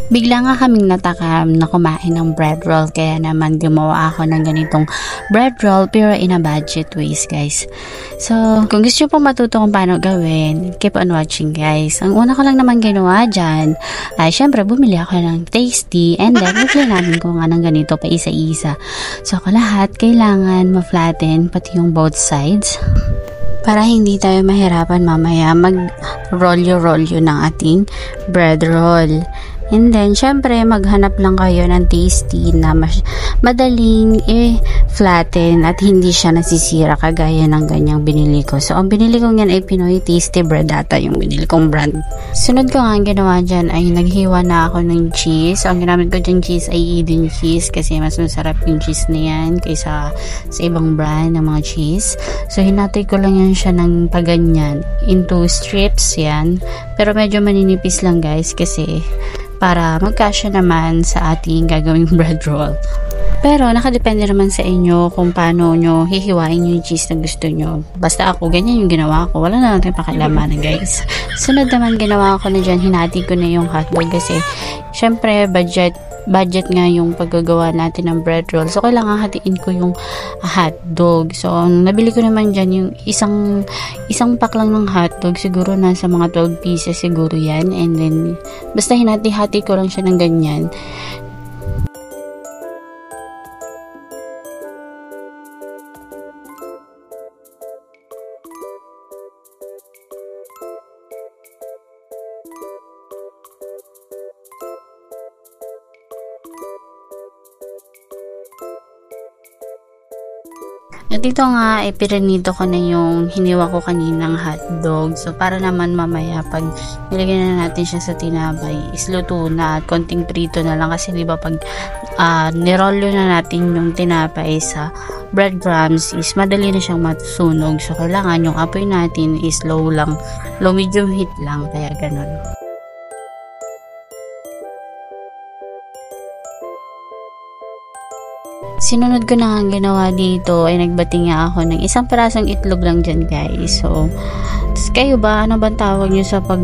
Bigla nga kaming natakam na kumain ng bread roll, kaya naman gumawa ako ng ganitong bread roll pero in a budget ways, guys. So, kung gusto nyo pong matuto kung paano gawin, keep on watching, guys. Ang una ko lang naman ginawa dyan ay syempre bumili ako ng tasty and then bigla namin ko nga ng ganito pa isa-isa. So, lahat kailangan ma-flatten pati yung both sides para hindi tayo mahirapan mamaya mag-rolyo-rolyo ng ating bread roll. And then, syempre, maghanap lang kayo ng tasty na madaling flatten at hindi siya nasisira kagaya ng ganyang binili ko. So, ang binili ko yan ay Pinoy Tasty Bread data, yung binili kong brand. Sunod ko nga ang ginawa dyan ay naghiwa na ako ng cheese. So, ang ginamit ko dyan cheese ay Eden cheese kasi mas masarap yung cheese na yan kaysa sa ibang brand ng mga cheese. So, hinatay ko lang yan siya ng paganyan into strips yan. Pero medyo maninipis lang, guys, kasi para magkasya naman sa ating gagawing bread roll. Pero nakadepende naman sa inyo kung paano nyo hihiwain yung cheese na gusto nyo. Basta ako, ganyan yung ginawa ko. Wala na natin pakialaman, guys. Sunod naman ginawa ko na dyan, hinati ko na yung hotdog kasi syempre budget nga yung paggagawa natin ng bread roll. So, kailangan hatiin ko yung hotdog. So, nabili ko naman dyan yung isang pack lang ng hotdog. Siguro nasa mga 12 pieces siguro yan. And then, basta hinati-hati ko lang siya ng ganyan. At dito nga, pirinito ko na yung hiniwa ko kaninang hotdog. So, para naman mamaya, pag nilagyan na natin siya sa tinapay, is luto na at konting prito na lang. Kasi diba pag nirolyo na natin yung tinapay sa breadcrumbs, is madali na siyang masunog. So, kailangan yung apoy natin is low lang. Low medium heat lang. Kaya ganun. Sinunod ko na ang ginawa dito ay nagbati nga ako ng isang pirasong itlog lang dyan, guys. So, kayo ba, ano bang tawag nyo sa pag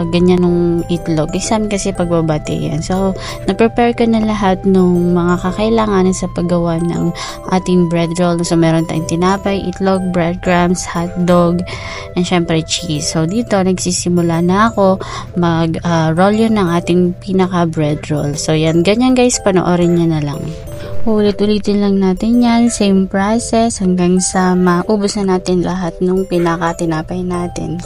ganyan ng itlog? Isang kasi pagbabati yan. So, na-prepare ko na lahat ng mga kakailanganin sa paggawa ng ating bread roll. So, meron tayong tinapay, itlog, breadcrumbs, hotdog, and syempre cheese. So, dito nagsisimula na ako mag-roll yun ng ating pinaka bread roll. So, yan. Ganyan, guys, panoorin nyo na lang. Ulit-ulitin lang natin yan, same process hanggang sa maubos na natin lahat nung pinaka-tinapay natin.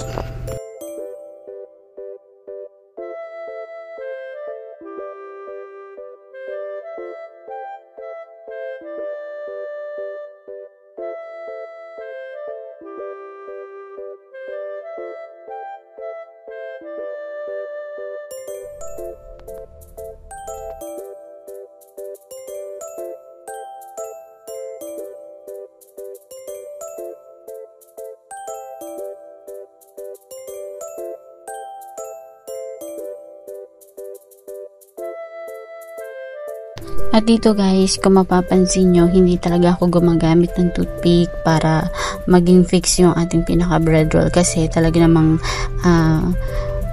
At dito, guys, kung mapapansin nyo, hindi talaga ako gumagamit ng toothpick para maging fix yung ating pinaka bread roll kasi talaga namang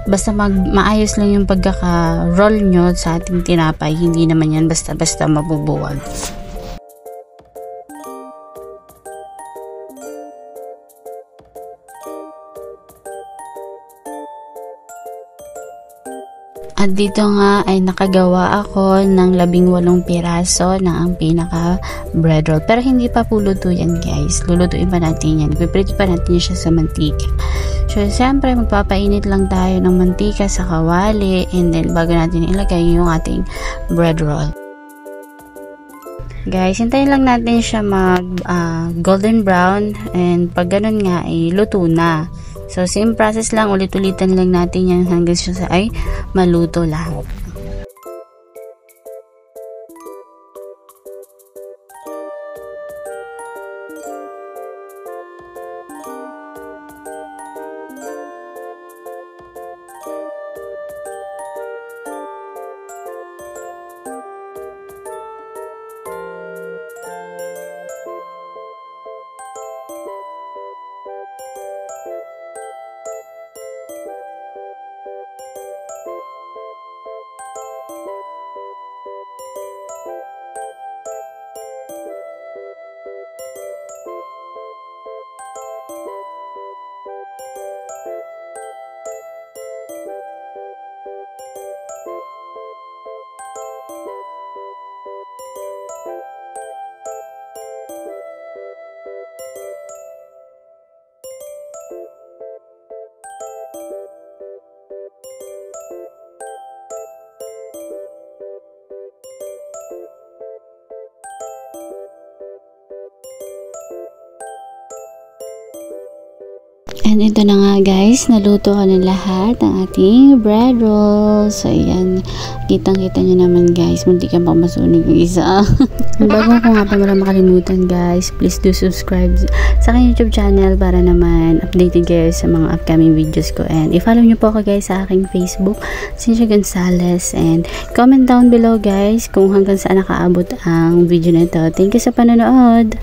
basta maayos lang yung pagkaka-roll nyo sa ating tinapay, hindi naman yan basta-basta mabubuwag. At dito nga ay nakagawa ako ng 18 piraso na ang pinaka bread roll. Pero hindi pa po luto yan, guys. Lulutuin pa natin yan. Piprito pa natin siya sa mantika. So, siyempre magpapainit lang tayo ng mantika sa kawali and then bago natin ilagay yung ating bread roll. Guys, hintayin lang natin siya mag golden brown and pag ganun nga ay luto na. So, same process lang, ulit-ulitan lang natin yan hanggang siya ay maluto lahat. And ito na nga guys, naluto ko na lahat ng ating bread rolls. So ayan, kitang-kita nyo naman guys, munti ka pa masunog yung isa. Bago ko nga pa wala makalimutan guys, please do subscribe sa aking YouTube channel para naman updated kayo sa mga upcoming videos ko. And i-follow nyo po ako guys sa aking Facebook, Cynthia Gonzalez. And comment down below guys kung hanggang saan nakaabot ang video na ito. Thank you sa panonood!